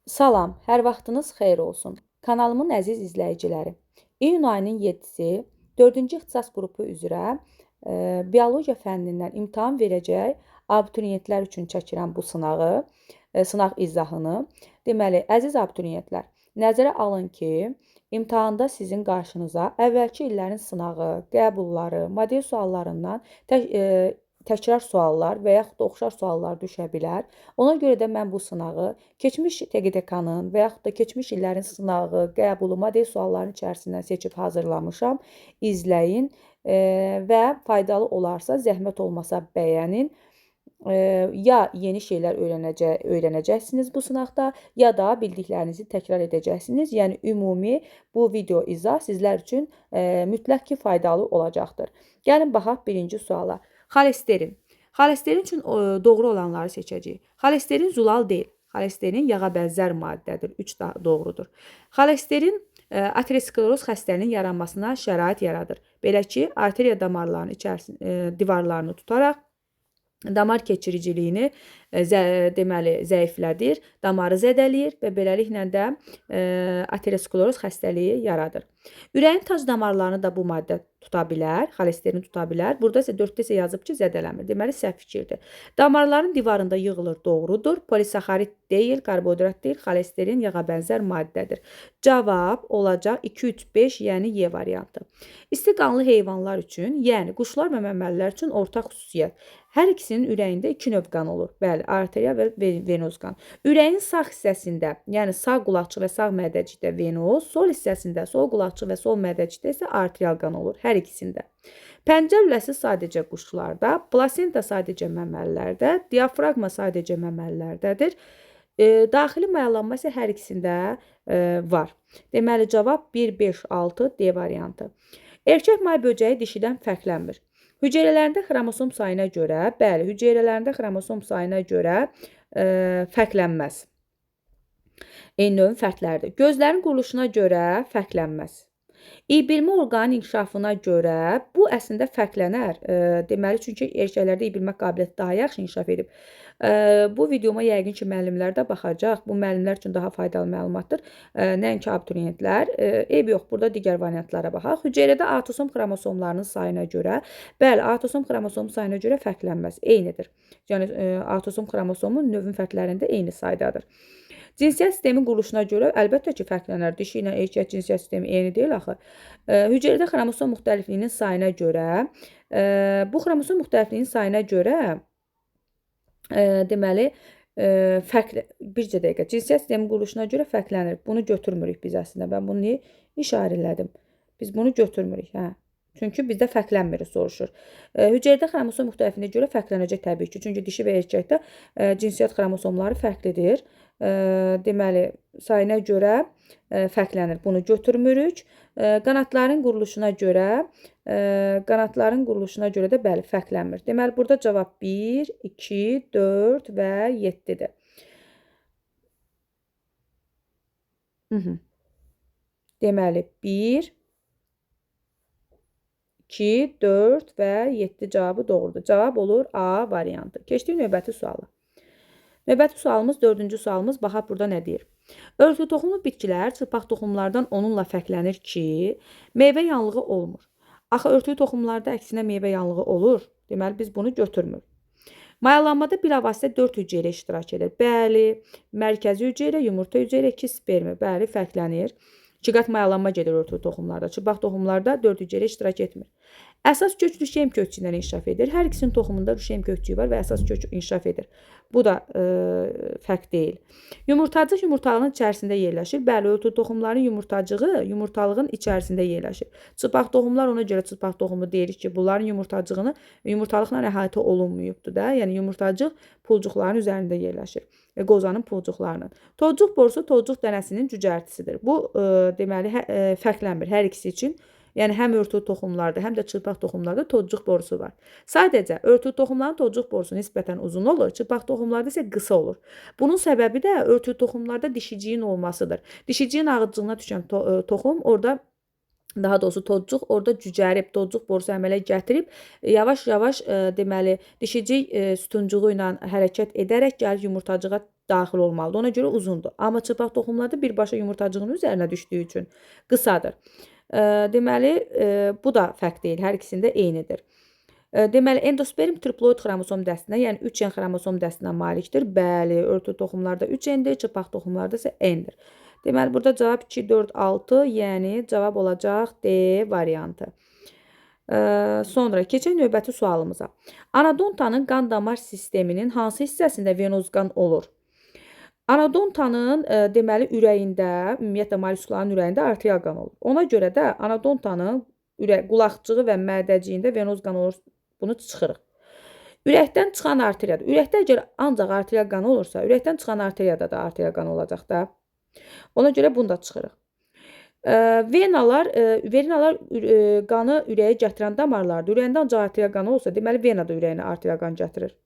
Salam, hər vaxtınız xeyir olsun. Kanalımın əziz izləyiciləri. İyun ayının 7-si 4-cü ixtisas qrupu üzrə biologiya fənnindən imtahan verəcək abituriyentlər üçün çəkirəm bu sınağı, sınaq izahını. Deməli, əziz abituriyentlər, nəzərə alın ki, imtahanda sizin qarşınıza əvvəlki illərin sınağı, qəbulları, model suallarından təkrar suallar və yaxud da oxşar suallar düşə bilər. Ona görə də mən bu sınağı keçmiş TQDK-nın və yaxud da keçmiş illərin sınağı, qəbulu, model suallarının içərisindən seçib hazırlamışam. İzləyin və faydalı olarsa, zəhmət olmasa bəyənin. Ya yeni şeylər öyrənəcəksiniz bu sınaqda, ya da bildiklərinizi təkrar edəcəksiniz. Yəni ümumi bu video izah sizlər üçün mütləq ki, faydalı olacaqdır. Gəlin baxaq birinci suala. Xolesterin. Xolesterin üçün doğru olanları seçəcəyik. Xolesterin zulal deyil. Xolesterin yağa bənzər maddədir. 3 doğrudur. Xolesterin ateroskleroz xəstəliyinin yaranmasına şərait yaradır. Belə ki, arteriya damarlarının divarlarını tutaraq damar keçiriciliyini deməli zəiflədir, damarı zədələyir və beləliklə də ateroskleroz xəstəliyi yaradır. Ürəyin tac damarlarını da bu maddə tuta bilər, xolesterin tuta bilər. Burada isə 4-də isə yazıb ki, zədələmir. Deməli, səhv fikirdir. Damarların divarında yığılır, doğrudur. Polisaxarid deyil, karbohidrat deyil, xolesterin yağa bənzər maddədir. Cavab olacaq 2, 3, 5, yəni Y variantı. İsti qanlı heyvanlar üçün, yəni quşlar və məməlilər üçün ortaq xüsusiyyət. Hər ikisinin ürəyində 2 növ qan olur. Bəli, arteriya və venoz qan. Ürəyin sağ hissəsində, yəni sağ qulaqçıq və sağ mədəcikdə venoz, sol hissəsində, sol qulaqçıq və sol mədəcikdə isə arterial qan olur. Hər ikisində. Pəncə lüləsi sadəcə quşlarda, plasenta sadəcə məməlilərdə, diafraqma sadəcə məməlilərdədir. Daxili mayalanma isə hər ikisində var. Deməli, cavab 1, 5, 6 D variantı. Erkək may böcəyi dişidən fərqlənmir. Hüceyrələrində xromosom sayına görə, bəli, hüceyrələrində xromosom sayına görə fərqlənməz. Eyni növün fərqləridir. Gözlərin quruluşuna görə fərqlənməz. İybilmə orqanının inkişafına görə bu əslində fərqlənər. Deməli, çünki erkəklərdə iybilmə qabiliyyəti daha yaxşı inkişaf edib. Bu videoma yəqin ki, müəllimlər də baxacaq. Bu müəllimlər üçün daha faydalı məlumatdır. Nəinki abituriyentlər. Eyb yox, burada digər variantlara baxaq. Hüceyrədə atosom xromosomlarının sayına görə, bəli, atosom xromosom sayına görə fərqlənməz. Eynidir. Yəni, atosom xromosomun növün fərqlərində eyni saydadır. Cinsiyyət sistemin quruluşuna görə əlbəttə ki, fərqlənər. Dişi ilə erkək cinsiyyət sistemi eyni deyil axı. Hüceyrədə xromosom müxtəlifliyinin sayına görə, bu xromosom müxtəlifliyinin sayına görə deməli, bircə dəqiqə, cinsiyyət sistemin quruluşuna görə fərqlənir. Bunu götürmürük biz əslində. Mən bunu niyə işarə elədim? Biz bunu götürmürük, hə. Çünki bizdə fərqlənmir, soruşur. Hüceyrədə xromosom müxtəlifliyinə görə fərqlənəcək təbii ki. Çünki dişi və erkəkdə cinsiyyət xromosomları fərqlidir. Deməli, sayına görə fərqlənir. Bunu götürmürük. Qanatların quruluşuna görə də bəli, fərqlənmir. Deməli, burada cavab 1, 2, 4 və 7-dir. Deməli, 1, 2, 4 və 7 cavabı doğrudur. Cavab olur A variantı. Keçdik növbəti suala. Növbəti sualımız, 4-cü sualımız. Baxaq, burada nə deyir? Örtü toxumlu bitkilər çılpaq toxumlardan onunla fərqlənir ki, meyvə yanlığı olmur. Axı, örtü toxumlarda əksinə meyvə yanlığı olur. Deməli, biz bunu götürmürük. Mayalanmada bilavasitə 4 hüceyrə iştirak edir. Bəli, mərkəzi hüceyrə, yumurta hüceyrə, 2 spermi. Bəli, fərqlənir. 2 qat mayalanma gedir örtü toxumlarda. Çılpaq toxumlarda 4 hüceyrə iştirak etmir. Əsas kök rüşeym kökçüyündən inkişaf edir. Hər ikisinin toxumunda rüşeym kökçüyü var və əsas kök inkişaf edir. Bu da fərq deyil. Yumurtacıq yumurtalığın içərisində yerləşir. Bəli, örtü toxumların yumurtacığı yumurtalığın içərisində yerləşir. Çılpaq toxumlar ona görə çılpaq toxumu deyirik ki, bunların yumurtalıqla əhatə olunmayıbdır da. Yəni, yumurtacıq pulcuqların üzərində yerləşir. Qozanın pulcuqlarının. Tozcuq borusu tozcuq dənəsinin cücərtisidir. Bu, deməli, fərqlənmir hər ikisi üçün. Yəni, həm örtü toxumlarda, həm də çılpaq toxumlarda tozcuq borusu var. Sadəcə, örtü toxumların tozcuq borusu nisbətən uzun olur, çılpaq toxumlarda isə qısa olur. Bunun səbəbi də örtü toxumlarda dişiciyin olmasıdır. Dişiciyin ağızcığına düşən toxum orada daha doğrusu tozcuq orada cücərib, tozcuq borusu əmələ gətirib, yavaş-yavaş deməli dişicik sütuncuğu ilə hərəkət edərək gəlib yumurtacığa daxil olmalıdır. Ona görə uzundur. Amma çılpaq toxumlarda birbaşa yumurtacığın üzərinə düşdüyü üçün qısadır. Deməli, bu da fərq deyil, hər ikisində eynidir. Deməli, endosperm triploid xromosom dəstinə, yəni 3 gen xromosom dəstinə malikdir. Bəli, örtülü toxumlarda 3 gen-dir, çılpaq toxumlarda isə n-dir. Deməli, burada cavab 2, 4, 6, yəni cavab olacaq D variantı. Sonra keçək növbəti sualımıza. Anadontanın qan damar sisteminin hansı hissəsində venoz qan olur? Anadontanın deməli ürəyində, ümumiyyətlə mollyuskların ürəyində arterial qan olur. Ona görə də anadontanın qulaqcığı və mədəciyində venoz qan olur. Bunu çıxırıq. Ürəkdən çıxan arteriyada. Ürəkdə əgər ancaq arterial qan olursa, ürəkdən çıxan arteriyada da arterial qan olacaq da. Ona görə bunu da çıxırıq. Venalar qanı ürəyə gətirən damarlardır. Ürəyində ancaq arterial qanı olsa, deməli vena da ürəyinə arterial qan gətirir.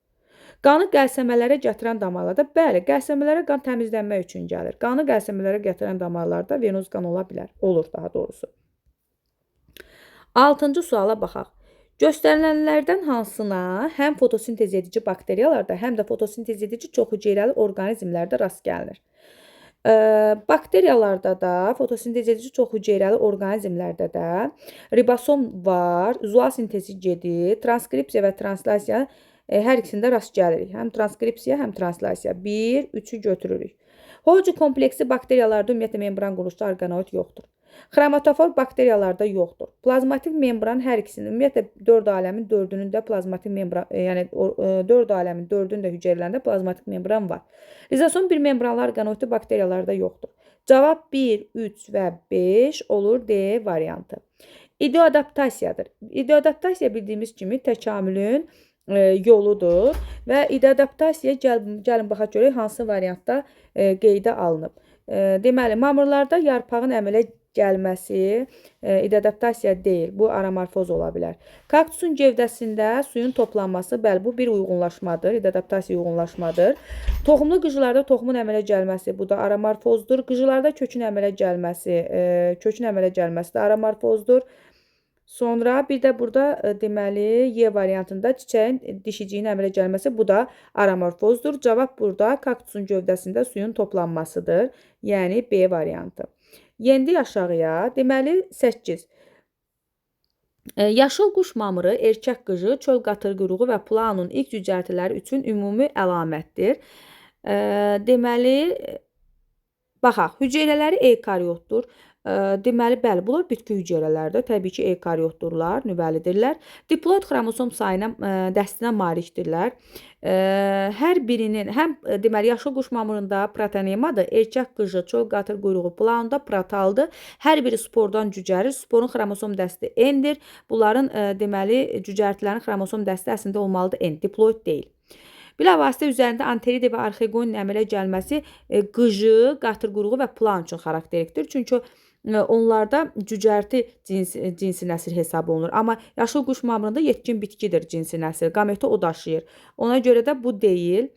Qanı qəlsəmələrə gətirən damarlarda, bəli, qəlsəmələrə qan təmizlənmək üçün gəlir. Qanı qəlsəmələrə gətirən damarlarda venoz qan ola bilər. Olur daha doğrusu. 6-cı suala baxaq. Göstərilənlərdən hansına həm fotosintez edici bakteriyalarda, həm də fotosintez edici çoxhüceyrəli orqanizmlərdə rast gəlinir? Bakteriyalarda da, fotosintez edici çoxhüceyrəli orqanizmlərdə də ribosom var, zual sintezi gedir, transkripsiya və translasiya hər ikisində rast gəlirik. Həm transkripsiya, həm translasiya. 1, 3-ü götürürük. Holgi kompleksi bakteriyalarda ümumiyyətlə membran quruluşda orqanoid yoxdur. Xromatofor bakteriyalarda yoxdur. Plazmatik membran hər ikisinin, ümumiyyətlə 4 aləmin 4-ünün də plazmatik membran, yəni 4 aləmin 4-ünün də hüceyrələrində plazmatik membran var. Rizosom bir membranlı orqanoidli bakteriyalarda yoxdur. Cavab 1, 3 və 5 olur D variantı. İdeoadaptasiyadır. İdeoadaptasiya bildiyimiz kimi təkamülün yoludur və ideoadaptasiya gəlin baxaq görək hansı variantda qeydə alınıb. Deməli, mamırlarda yarpağın əmələ gəlməsi ideoadaptasiya deyil, bu aramorfoz ola bilər. Kaktusun gövdəsində suyun toplanması, bəli, bu bir uyğunlaşmadır, ideoadaptasiya uyğunlaşmadır. Toxumlu qıcılarda toxumun əmələ gəlməsi, bu da aramorfozdur. Qıcılarda kökün əmələ gəlməsi də aramorfozdur. Sonra bir də burada deməli Y variantında çiçəyin dişiciyin əmələ gəlməsi, bu da aramorfozdur. Cavab burada kaktusun gövdəsində suyun toplanmasıdır. Yəni B variantı. Yendik aşağıya. Deməli 8. Yaşıl quş mamırı, erkək qıcı, çöl qatırquyruğu və planun ilk cücərtiləri üçün ümumi əlamətdir. Deməli, baxaq, hüceyrələri eukaryotdur. Deməli, bəli, bunlar bitki hüceyrələrdir. Təbii ki, eukaryotdurlar, nüvəlidirlər. Diploid xromosom sayına dəstinə malikdirlər. Hər birinin, həm deməli, yaşıl quş mamırında protonemadır, erkək qıcı, çöl qatırquyruğu, planunda protaldır. Hər biri spordan cücərir. Sporun xromosom dəsti N-dir. Bunların deməli, cücərtilərin xromosom dəsti əslində olmalıdır N, diploid deyil. Bilavasitə üzərində anterida və arxegonin əmələ gəlməsi qıcı, qatırquyruğu və plan üçün xarakterikdir. Çünki onlarda cücərti cinsi nəsil hesab olunur. Amma yaşıl quş mamırında yetkin bitkidir cinsi nəsil. Qameti o daşıyır. Ona görə də bu deyil.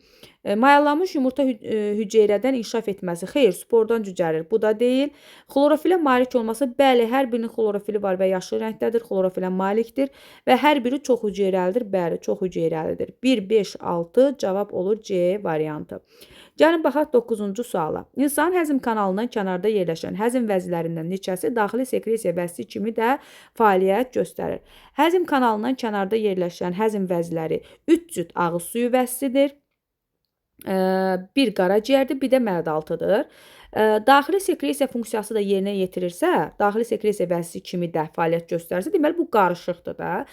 Mayalanmış yumurta hüceyrədən inkişaf etməsi. Xeyr, spordan cücərir. Bu da deyil. Xlorofilə malik olması. Bəli, hər birinin xlorofili var və yaşıl rəngdədir. Xlorofilə malikdir. Və hər biri çox hüceyrəlidir. Bəli, çox hüceyrəlidir. 1, 5, 6 cavab olur C variantı. Gəlin baxaq 9-cu suala. İnsanın həzm kanalından kənarda yerləşən həzm vəzlərindən neçəsi daxili sekresiya vəzi kimi də fəaliyyət göstərir. Həzm kanalından kənarda yerləşən həzm vəzləri 3 cüt ağız suyu vəzsidir. Bir qaraciyərdir, bir də mərdaltıdır. Daxili sekresiya funksiyası da yerinə yetirirsə, daxili sekresiya vəzisi kimi də fəaliyyət göstərsə, deməli bu qarışıqdır da.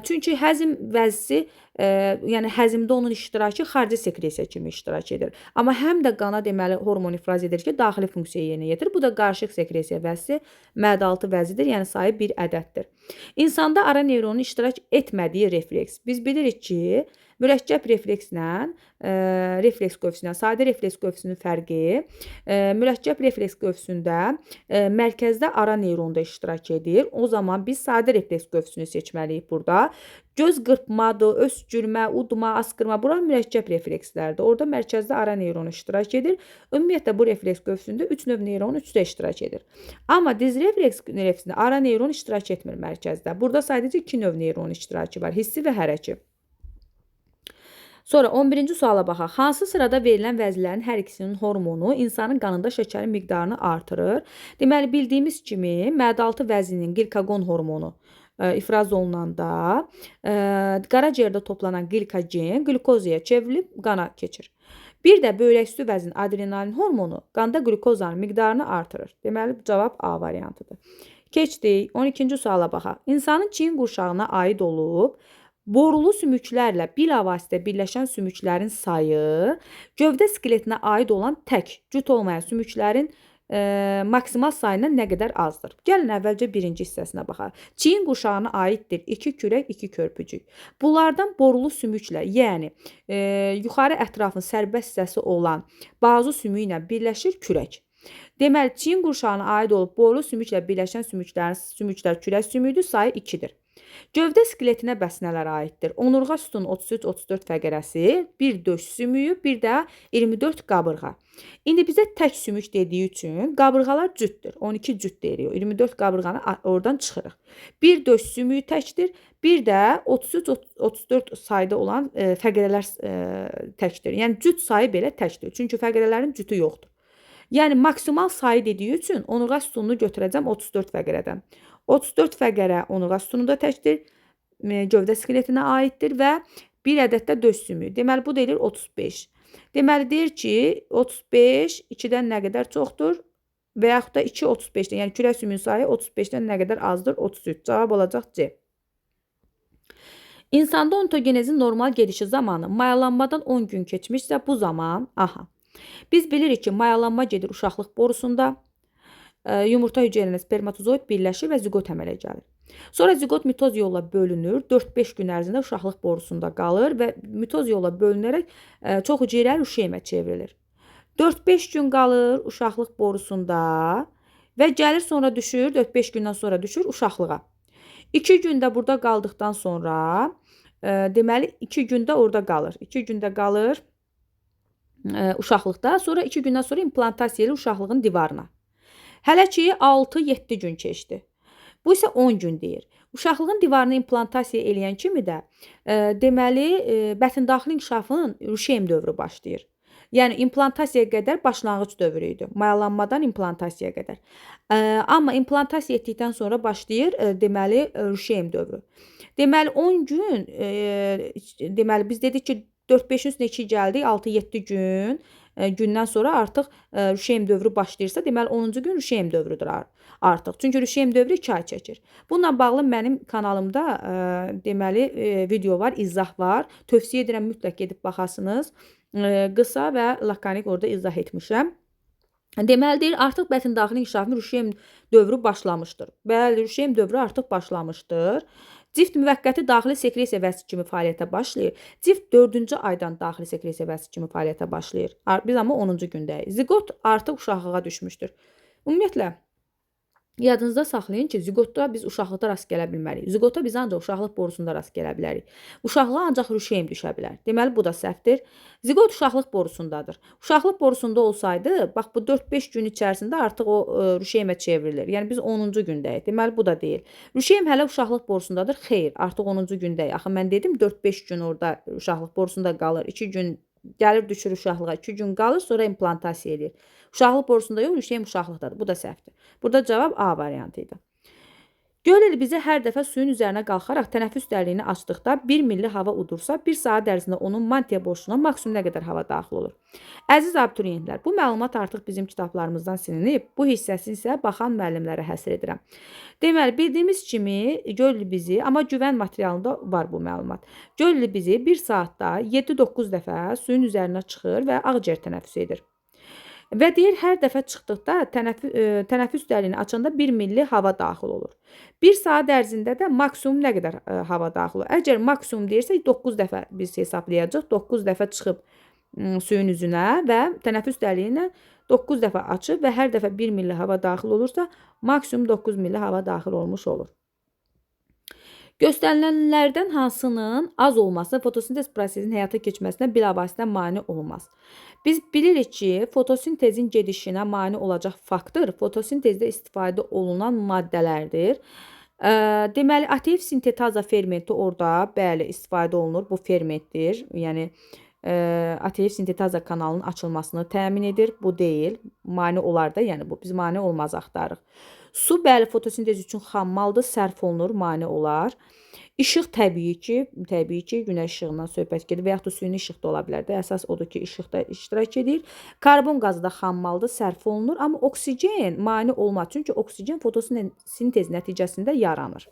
Çünki həzm vəzisi, yəni həzmdə onun iştirakı xarici sekresiya kimi iştirak edir. Amma həm də qana deməli hormon ifraz edir ki, daxili funksiya yerinə yetirir. Bu da qarışıq sekresiya vəzisi, mədaltı vəzidir, yəni sayı bir ədəddir. İnsanda ara neyronun iştirak etmədiyi refleks. Biz bilirik ki, mürəkkəb reflekslə refleks qövsünə, sadə refleks qövsünün fərqi, mürəkkəb refleks qövsündə mərkəzdə ara neyron da iştirak edir. O zaman biz sadə refleks qövsünü seçməliyik burada. Göz qırpmadır, öskürmə, udma, askırma, bura mürəkkəb reflekslərdir. Orada mərkəzdə ara neyronu iştirak edir. Ümumiyyətlə bu refleks qövsündə 3 növ neyron 3-də iştirak edir. Amma diz refleksində ara neyron iştirak etmir mərkəzdə. Burada sadəcə 2 növ neyron iştirakı var, hissi və hərəki. Sonra 11-ci suala baxaq. Hansı sırada verilən vəzlərin hər ikisinin hormonu insanın qanında şəkərin miqdarını artırır? Deməli, bildiyimiz kimi mədə-altı vəzinin qlikagon hormonu ifraz olunanda qaraciyərdə toplanan glikogen qlukozaya çevrilib qana keçir. Bir də böyrəküstü vəzin adrenalin hormonu qanda qlukozanın miqdarını artırır. Deməli, cavab A variantıdır. Keçdik. 12-ci suala baxaq. İnsanın çiyin qurşağına aid olub borulu sümüklərlə bilavasitə birləşən sümüklərin sayı gövdə skeletinə aid olan tək cüt olmayan sümüklərin maksimal sayından nə qədər azdır? Gəlin əvvəlcə birinci hissəsinə baxaq. Çiyin qurşağına aiddir 2 kürək, 2 körpücük. Bunlardan borulu sümüklə, yəni yuxarı ətrafın sərbəst hissəsi olan bazu sümüyü ilə birləşir kürək. Deməli, çiyin qurşağına aid olub borulu sümüklə birləşən sümüklər kürək sümüyüdür, sayı 2-dir. Gövdə skeletinə bəs nələr aiddir? Onurğa sütunun 33-34 fəqərəsi, bir döş sümüyü, bir də 24 qabırğa. İndi bizə tək sümük dediyi üçün qabırğalar cütdür. 12 cüt deyirik. 24 qabırğanı oradan çıxırıq. Bir döş sümüyü təkdir, bir də 33-34 sayda olan fəqərələr təkdir. Yəni cüt sayı belə təkdir. Çünki fəqərələrin cütü yoxdur. Yəni maksimal sayı dediyi üçün onurğa sütununu götürəcəm 34 fəqərədən. 34 fəqərə onurğa sütununda təkdir, gövdə skeletinə aiddir və bir ədəd də döş sümüyü. Deməli, bu deyilir 35. Deməli, deyir ki, 35 2-dən nə qədər çoxdur və yaxud da 2 35-dən, yəni kürək sümüyü sayı 35-dən nə qədər azdır? 33. Cavab olacaq C. İnsanda ontogenezin normal gedişi zamanı mayalanmadan 10 gün keçmişsə, bu zaman, biz bilirik ki, mayalanma gedir uşaqlıq borusunda, yumurta hüceyrələ spermatozoid birləşir və zigot əmələ gəlir. Sonra zigot mitoz yolla bölünür, 4-5 gün ərzində uşaqlıq borusunda qalır və mitoz yolla bölünərək çox hüceyrəli uşeymə çevrilir. 4-5 gün qalır uşaqlıq borusunda və gəlir sonra düşür, 4-5 gündən sonra düşür uşaqlığa. 2 gündə burada qaldıqdan sonra, deməli 2 gündə orada qalır. 2 gündə qalır uşaqlıqda, sonra 2 gündən sonra implantasiya edir uşaqlığın divarına. Hələ ki 6-7 gün keçdi. Bu isə 10 gün deyir. Uşaqlığın divarına implantasiya eləyən kimi də deməli bətndaxili inkişafının rüşeym dövrü başlayır. Yəni implantasiyaya qədər başlanğıc dövrü idi. Mayalanmadan implantasiyaya qədər. Amma implantasiya etdikdən sonra başlayır deməli rüşeym dövrü. Deməli 10 gün deməli biz dedik ki 4-5-in üstünə 2 gəldik, 6-7 gün. Gündən sonra artıq rüşeym dövrü başlayırsa, deməli 10-cu gün rüşeym dövrüdür artıq. Çünki rüşeym dövrü 2 ay çəkir. Bununla bağlı mənim kanalımda deməli video var, izah var. Tövsiyə edirəm mütləq gedib baxasınız. Qısa və lakonik orada izah etmişəm. Deməli deyir, artıq bətndaxili inkişafın rüşeym dövrü başlamışdır. Bəli, rüşeym dövrü artıq başlamışdır. Cift müvəqqəti daxili sekresiya vəsi kimi fəaliyyətə başlayır. Cift 4-cü aydan daxili sekresiya vəsi kimi fəaliyyətə başlayır. Biz amma 10-cu gündəyik. Zigot artıq uşaqlığa düşmüşdür. Ümumiyyətlə, yadınızda saxlayın ki, zigotda biz uşaqlıqda rast gələ bilmərik. Zigota biz ancaq uşaqlıq borusunda rast gələ bilərik. Uşaqlığa ancaq rüşeym düşə bilər. Deməli, bu da səhvdir. Zigot uşaqlıq borusundadır. Uşaqlıq borusunda olsaydı, bax bu 4-5 gün içərisində artıq o rüşeymə çevrilir. Yəni biz 10-cu gündəyik. Deməli, bu da deyil. Rüşeym hələ uşaqlıq borusundadır. Xeyr, artıq 10-cu gündəyik. Axı mən dedim 4-5 gün orada uşaqlıq borusunda qalır. 2 gün gəlir düşür uşaqlığa, 2 gün qalır, sonra implantasiya edir. Uşaqlıq borusunda yox, rüşeym uşaqlıqdadır. Bu da səhvdir. Burada cavab A variantı idi. Göl ili bizə hər dəfə suyun üzərinə qalxaraq tənəffüs dəliyini açdıqda 1 milli hava udursa, 1 saat ərzində onun mantiya boşluğuna maksimum nə qədər hava daxil olur? Əziz abituriyentlər, bu məlumat artıq bizim kitablarımızdan silinib. Bu hissəsini isə baxan müəllimlərə həsr edirəm. Deməli, bildiyimiz kimi göl ili bizi, amma güvən materialında var bu məlumat. Göl ili bizi 1 saatda 7-9 dəfə suyun üzərinə çıxır və ağciyər tənəffüs edir. Və deyir, hər dəfə çıxdıqda tənəffüs dəliyini açanda 1 milli hava daxil olur. 1 saat ərzində də maksimum nə qədər hava daxil olur? Əgər maksimum deyirsək, 9 dəfə biz hesablayacaq. 9 dəfə çıxıb suyun üzünə və tənəffüs dəliyini 9 dəfə açıb və hər dəfə 1 milli hava daxil olursa, maksimum 9 milli hava daxil olmuş olur. Göstərilənlərdən hansının az olması fotosintez prosesinin həyata keçməsinə bilavasitə mane olmaz. Biz bilirik ki, fotosintezin gedişinə mane olacaq faktor fotosintezdə istifadə olunan maddələrdir. Deməli, ATF sintetaza fermenti orada bəli istifadə olunur. Bu fermentdir. Yəni ATF sintetaza kanalının açılmasını təmin edir. Bu deyil. Mane olar da, yəni bu biz mane olmaz axtarırıq. Su bəli fotosintez üçün xammaldır, sərf olunur, mane olar. İşıq təbii ki, günəş işığından söhbət gedir və yaxud da süni işıq da ola bilər də. Əsas odur ki, işıqda iştirak edir. Karbon qazı da xammaldır, sərf olunur, amma oksigen mane olmaz. Çünki oksigen fotosintez nəticəsində yaranır.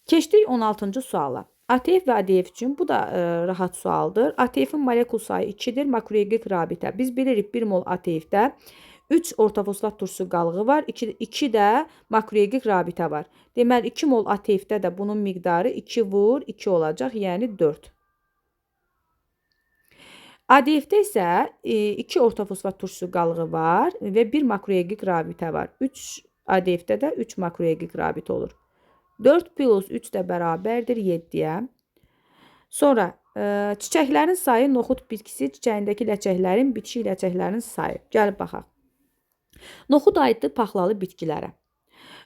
Keçdik 16-cı suala. ATF və ADF üçün bu da rahat sualdır. ATF-in molekul sayı 2-dir, makroeqlik rabitə. Biz bilirik 1 mol ATF-də 3 ortofosfat turşusu qalığı var, 2 də makroeqlik rabitə var. Deməli 2 mol ATF-də də bunun miqdarı 2 vur 2 olacaq, yəni 4. ADF-də isə 2 ortofosfat turşusu qalığı var və 1 makroeqlik rabitə var. 3 ADF-də də 3 makroeqlik rabitə olur. 4 plus 3 də bərabərdir 7-yə. Sonra çiçəklərin sayı noxud bitkisi çiçəyindəki ləçəklərin, bitişik ləçəklərin sayı. Gəlib baxaq. Noxud aiddir paxlalı bitkilərə.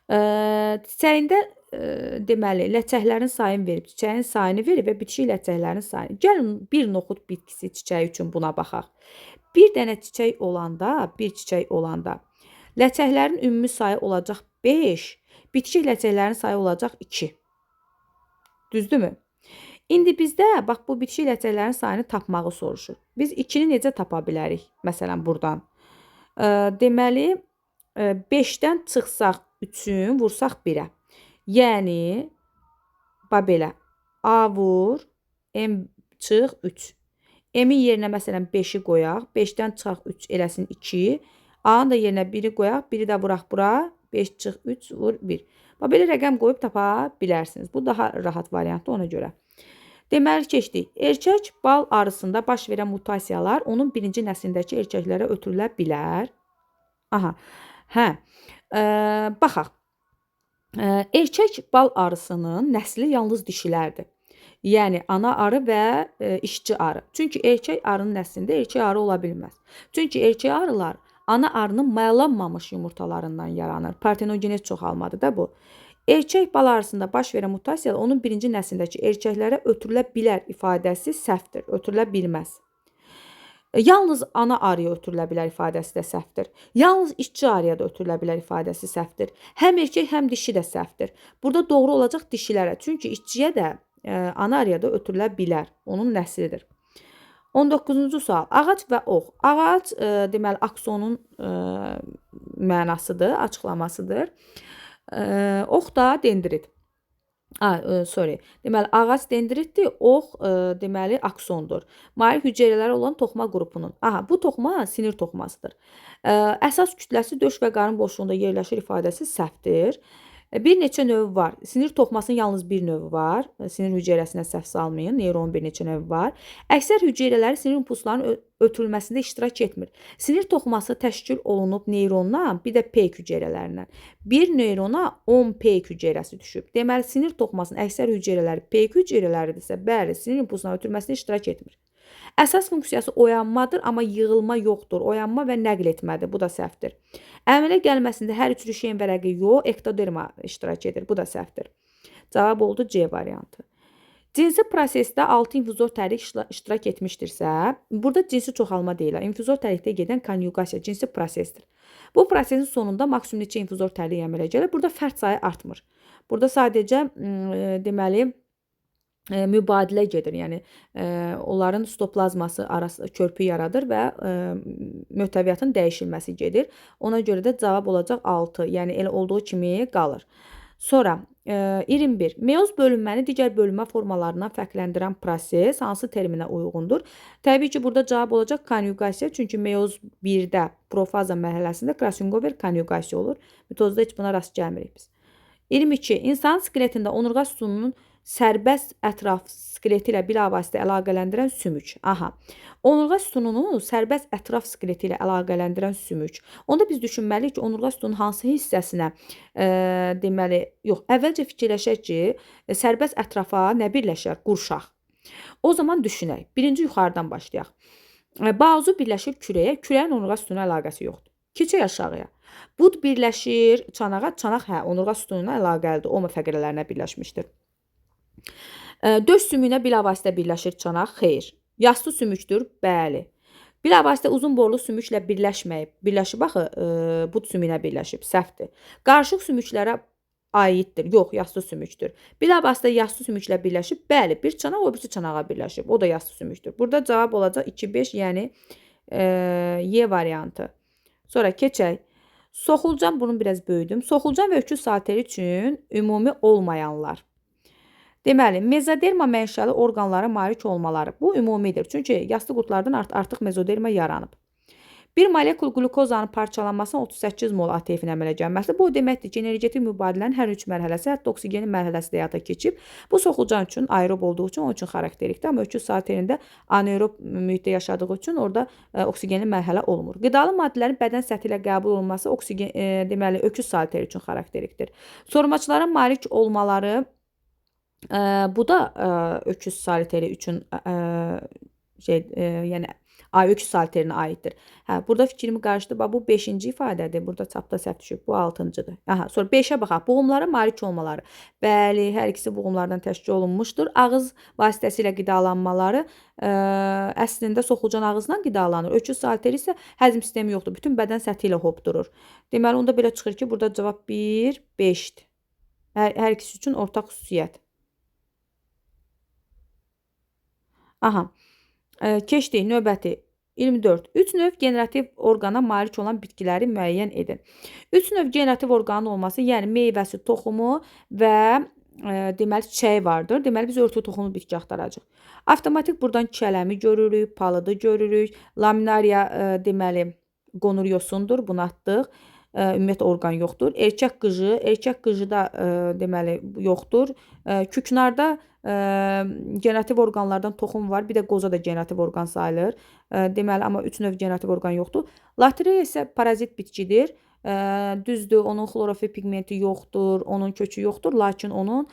Çiçəyində deməli ləçəklərin sayını verib, çiçəyin sayını verib və bitişik ləçəklərin sayını. Gəlin bir noxud bitkisi çiçəyi üçün buna baxaq. Bir dənə çiçək olanda, ləçəklərin ümumi sayı olacaq 5, bitişik ləçəklərin sayı olacaq 2. Düzdürmü? İndi bizdə bax bu bitişik ləçəklərin sayını tapmağı soruşur. Biz 2-ni necə tapa bilərik? Məsələn buradan. Deməli 5-dən çıxsaq 3-ü vursaq 1-ə. Yəni belə A vur M çıx 3. M-in yerinə məsələn 5-i qoyaq. 5-dən çıxaq 3 eləsin 2. A-nın da yerinə 1-i qoyaq. 1-i də vuraq bura. 5 çıx 3 vur 1. Belə rəqəm qoyub tapa bilərsiniz. Bu daha rahat variantdır ona görə. Deməli keçdik. Erkək bal arısında baş verən mutasiyalar onun birinci nəslindəki erkəklərə ötürülə bilər. Baxaq. Erkək bal arısının nəsli yalnız dişilərdir. Yəni ana arı və işçi arı. Çünki erkək arının nəslində erkək arı ola bilməz. Çünki erkək arılar ana arının mayalanmamış yumurtalarından yaranır. Partenogenez çoxalmadır da bu. Erkək bal arısında baş verən mutasiyalar onun birinci nəslindəki erkəklərə ötürülə bilər ifadəsi səhvdir. Ötürülə bilməz. Yalnız ana arıya ötürülə bilər ifadəsi də səhvdir. Yalnız işçi arıya da ötürülə bilər ifadəsi səhvdir. Həm erkək, həm dişi də səhvdir. Burada doğru olacaq dişilərə. Çünki işçiyə də ana arıya da ötürülə bilər. Onun nəslidir. 19-cu sual. Ağac və ox. Ağac deməli aksonun mənasıdır, açıqlamasıdır. Ox da dendrit. Deməli ağac dendritdir, ox deməli aksondur. Mail hüceyrələri olan toxuma qrupunun. Bu toxuma sinir toxumasıdır. Əsas kütləsi döş və qarın boşluğunda yerləşir ifadəsi səhvdir. Bir neçə növü var. Sinir toxumasının yalnız bir növü var. Sinir hüceyrəsinə səhv salmayın. Neyronun bir neçə növü var. Əksər hüceyrələri sinir impulslarının ötürülməsində iştirak etmir. Sinir toxuması təşkil olunub neyrondan, bir də peyk hüceyrələrindən. Bir neyrona 10 peyk hüceyrəsi düşüb. Deməli, sinir toxumasının əksər hüceyrələri peyk hüceyrələridirsə, bəli, sinir impulslarının ötürülməsində iştirak etmir. Əsas funksiyası oyanmadır, amma yığılma yoxdur. Oyanma və nəql etmədir. Bu da səhvdir. Əmələ gəlməsində hər üç rüşeyin vərəqi yox, ektoderma iştirak edir. Bu da səhvdir. Cavab oldu C variantı. Cinsi prosesdə 6 infuzor tərlik iştirak etmişdirsə, burada cinsi çoxalma deyil. İnfuzor tərlikdə gedən konjugasiya cinsi prosesdir. Bu prosesin sonunda maksimum neçə infuzor tərlik əmələ gəlir. Burada fərd sayı artmır. Burada sadəcə deməli mübadilə gedir. Yəni onların stoplazması arası körpü yaradır və möhtəviyyatın dəyişilməsi gedir. Ona görə də cavab olacaq 6. Yəni elə olduğu kimi qalır. Sonra 21. Meyoz bölünməni digər bölünmə formalarından fərqləndirən proses hansı terminə uyğundur? Təbii ki, burada cavab olacaq konjugasiya. Çünki meyoz 1-də profaza mərhələsində Krasnover konjugasiya olur. Mitozda heç buna rast gəlmirik biz. 22. İnsanın skeletində onurğa sütununun sərbəst ətraf skeleti ilə bilavasitə əlaqələndirən sümük. Aha. Onurğa sütununu sərbəst ətraf skeleti ilə əlaqələndirən sümük. Onda biz düşünməliyik ki, onurğa sütunun hansı hissəsinə deməli, yox, əvvəlcə fikirləşək ki, sərbəst ətrafa nə birləşər? Qurşaq. O zaman düşünək. Birinci yuxarıdan başlayaq. Bazu birləşir kürəyə, kürəyin onurğa sütuna əlaqəsi yoxdur. Keçək aşağıya. Bud birləşir çanağa, çanaq onurğa sütununa əlaqəlidir, oma fəqrələrinə birləşmişdir. Döş sümüyünə bilavasitə birləşir çanaq, xeyr. Yastı sümükdür, bəli. Bilavasitə uzun boylu sümüklə birləşməyib, birləşib axı, bud sümüyünə birləşib, səhvdir. Qarışıq sümüklərə aiddir, yox, yastı sümükdür. Bilavasitə yastı sümüklə birləşib, bəli, bir çanaq o birisi çanağa birləşib, o da yastı sümükdür. Burada cavab olacaq 2-5, yəni Y variantı. Sonra keçək. Soxulcan, bunu biraz böyüdüm. Soxulcan və öküz salteri üçün ümumi olmayanlar. Deməli, mezoderma mənşəli orqanlara malik olmaları. Bu ümumidir. Çünki yastı qurtlardan artıq mezoderma yaranıb. Bir molekul glukozanın parçalanmasına 38 mol ATF-in əmələ gəlməsi. Bu deməkdir ki, energetik mübadilənin hər üç mərhələsi, hətta oksigenin mərhələsi də həyata keçib. Bu soxulcan üçün aerob olduğu üçün onun üçün xarakterikdir. Amma öküz salterində anaerob mühitdə yaşadığı üçün orada oksigenli mərhələ olmur. Qidalı maddələrin bədən səthi ilə qəbul olunması deməli, öküz salteri üçün xarakterikdir. Sormaçıların malik olmaları bu da öküz salteri üçün yəni öküz salterinə aiddir. Burada fikrimi qarışdı. Bu 5-ci ifadədir. Burada çapda səhv düşüb. Bu 6-cıdır. Sonra 5-ə baxaq. Boğumlara malik olmaları. Bəli, hər ikisi boğumlardan təşkil olunmuşdur. Ağız vasitəsilə qidalanmaları əslində soxulcan ağızdan qidalanır. Öküz salteri isə həzm sistemi yoxdur. Bütün bədən səthi ilə hopdurur. Deməli, onda belə çıxır ki, burada cavab 1, 5-dir. Hər ikisi üçün ortaq xüsusiyyət. Keçdik, növbəti 24. 3 növ generativ orqana malik olan bitkiləri müəyyən edin. 3 növ generativ orqanın olması, yəni meyvəsi, toxumu və deməli çiçəyi vardır. Deməli, biz örtü toxumlu bitki axtaracağıq. Avtomatik buradan kələmi görürük, palıdı görürük. Laminariya deməli qonur yosundur, bunu atdıq. Ümumiyyətlə orqan yoxdur. Erkək qıjı da deməli yoxdur. Küknarda generativ orqanlardan toxum var. Bir də qoza da generativ orqan sayılır. Deməli, amma 3 növ generativ orqan yoxdur. Latreya isə parazit bitkidir. Düzdür, onun xlorofil pigmenti yoxdur, onun kökü yoxdur, lakin onun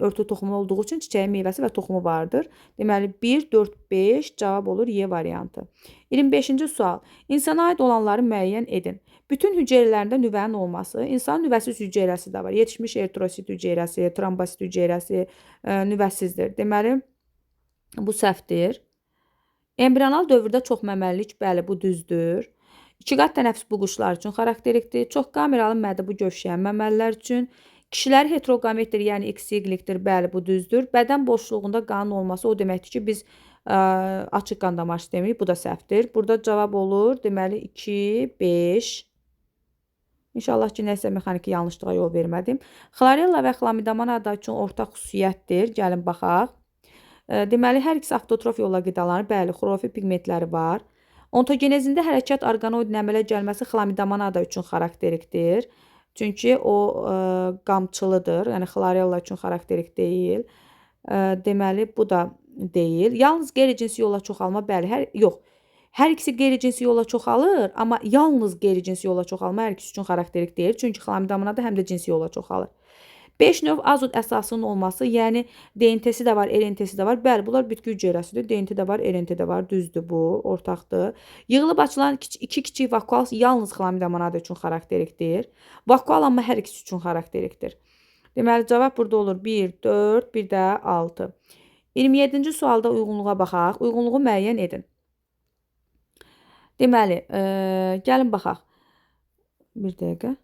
örtü toxumu olduğu üçün çiçəyi, meyvəsi və toxumu vardır. Deməli, 1, 4, 5 cavab olur Y variantı. 25-ci sual. İnsana aid olanları müəyyən edin. Bütün hüceyrələrində nüvənin olması, insanın nüvəsiz hüceyrəsi də var. Yetişmiş eritrosit hüceyrəsi, trombosit hüceyrəsi nüvəsizdir. Deməli, bu səhvdir. Embrional dövrdə çoxməməlilik, bəli, bu düzdür. 2 qat tənəffüs bu quşlar üçün xarakterikdir. Çox kameralı mədə bu gövşəyən məməlilər üçün. Kişiləri heteroqametdir, yəni X-Y-dir, bəli, bu düzdür. Bədən boşluğunda qanın olması o deməkdir ki, biz açıq qan damar sistemiyik, bu da səhvdir. Burada cavab olur, deməli 2, 5. İnşallah ki, nəsə mexaniki yanlışlığa yol vermədim. Xlorella və xlamidaman adı üçün ortaq xüsusiyyətdir. Gəlin baxaq. Deməli, hər ikisi avtotrof yolla qidalanır. Bəli, xlorofil pigmentləri var. Ontogenezində hərəkət orqanoidin əmələ gəlməsi xlamidaman adı üçün xarakterikdir. Çünki o qamçılıdır. Yəni, xlorella üçün xarakterik deyil. Deməli, bu da deyil. Yalnız qeyri-cinsi yolla çoxalma, bəli, yox. Hər ikisi qeyri-cinsi yolla çoxalır, amma yalnız qeyri-cinsi yolla çoxalma hər ikisi üçün xarakterik deyil. Çünki xlamidamana da həm də cinsi yolla çoxalır. 5 növ azot əsasının olması, yəni DNT-si də var, RNT-si də var. Bəli, bunlar bitki hüceyrəsidir. DNT də var, RNT də var. Düzdür bu, ortaqdır. Yığılıb açılan 2 kiçik vakual yalnız xlamidamana üçün xarakterikdir. Vakual amma hər ikisi üçün xarakterikdir. Deməli, cavab burada olur 1, 4, bir də 6. 27-ci sualda uyğunluğa baxaq. Uyğunluğu müəyyən edin. Deməli, gəlin baxaq. Bir dəqiqə.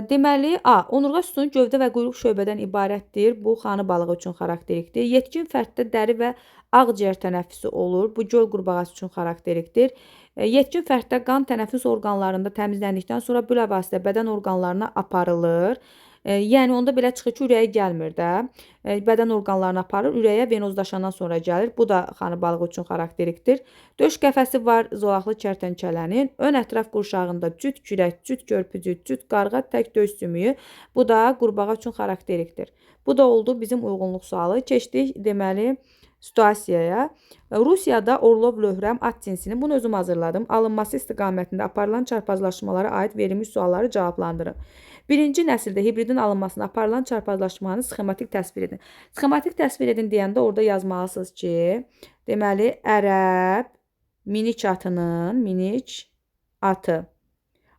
Deməli, onurğa sütunu gövdə və quyruq şöbədən ibarətdir. Bu, xanı balığı üçün xarakterikdir. Yetkin fərddə dəri və ağciyər tənəffüsü olur. Bu, göl qurbağası üçün xarakterikdir. Yetkin fərddə qan tənəffüs orqanlarında təmizləndikdən sonra bilavasitə bədən orqanlarına aparılır. Yəni onda belə çıxır ki, ürəyə gəlmir də. Bədən orqanlarını aparır, ürəyə venozlaşandan sonra gəlir. Bu da xanı balığı üçün xarakterikdir. Döş qəfəsi var zolaqlı kərtənkələnin. Ön ətraf qurşağında cüt kürək, cüt körpücük, cüt qarğa, tək döş sümüyü. Bu da qurbağa üçün xarakterikdir. Bu da oldu bizim uyğunluq sualı. Keçdik deməli situasiyaya. Rusiyada Orlov Löhrəm at cinsinin, bunu özüm hazırladım, alınması istiqamətində aparılan çarpazlaşmalara aid verilmiş sualları cavablandırın. Birinci nəsildə hibridin alınmasına aparılan çarpazlaşmanı sxematik təsvir edin. Sxematik təsvir edin deyəndə orada yazmalısınız ki, deməli ərəb minik atı,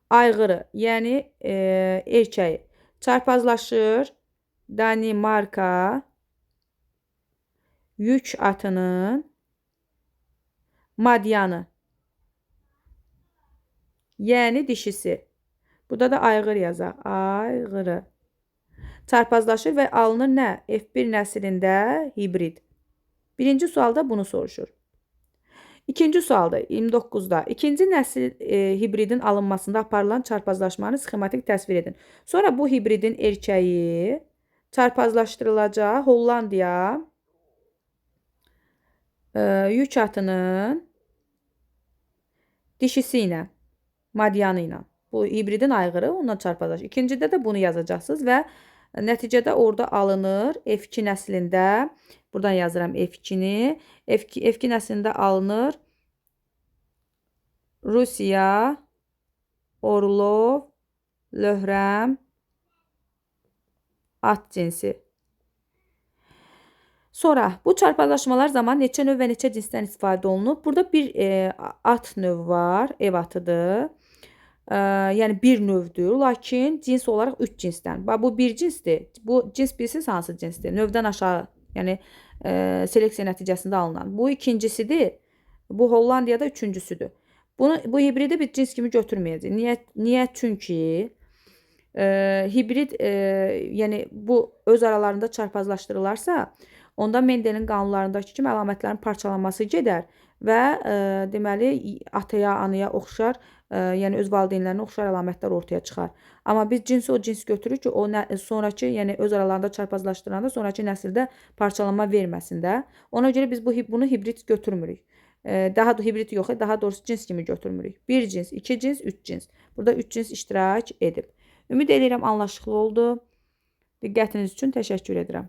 ayğırı, yəni erkəyi çarpazlaşır Danimarka yük atının madyanı, yəni dişisi. Burada da ayğır yazaq. Ayğırı. Çarpazlaşır və alınır nə? F1 nəslində hibrid. Birinci sualda bunu soruşur. İkinci sualda 29-da ikinci nəsil hibridin alınmasında aparılan çarpazlaşmanı sxematik təsvir edin. Sonra bu hibridin erkəyi çarpazlaşdırılacaq Hollandiya yük atının dişisi ilə, madyanı ilə. Bu hibridin ayğırı onunla çarpazlaşır. İkincidə də bunu yazacaqsınız və nəticədə orada alınır F2 nəslində, buradan yazıram F2-ni, F2 nəslində alınır Rusiya, Orlov, Löhrəm, at cinsi. Sonra bu çarpazlaşmalar zaman neçə növ və neçə cinsdən istifadə olunub? Burada bir at növü var, ev atıdır. Yəni bir növdür, lakin cins olaraq 3 cinsdən. Bu bir cinsdir. Bu cins bilirsiniz hansı cinsdir? Növdən aşağı, yəni seleksiya nəticəsində alınan. Bu ikincisidir. Bu Hollandiyada üçüncüsüdür. Bu hibridi bir cins kimi götürməyəcək. Niyə? Çünki hibrid, yəni bu öz aralarında çarpazlaşdırılarsa, onda Mendelin qanunlarındakı kimi əlamətlərin parçalanması gedər və deməli ataya, anaya oxşar, yəni öz valideynlərinə oxşar əlamətlər ortaya çıxar. Amma biz cinsi o cins götürürük ki, o sonrakı, yəni öz aralarında çarpazlaşdıranda sonrakı nəsildə parçalanma verməsin də. Ona görə biz bunu hibrid götürmürük. Daha da hibrid yox, daha doğrusu cins kimi götürmürük. Bir cins, iki cins, üç cins. Burada üç cins iştirak edib. Ümid edirəm anlaşıqlı oldu. Diqqətiniz üçün təşəkkür edirəm.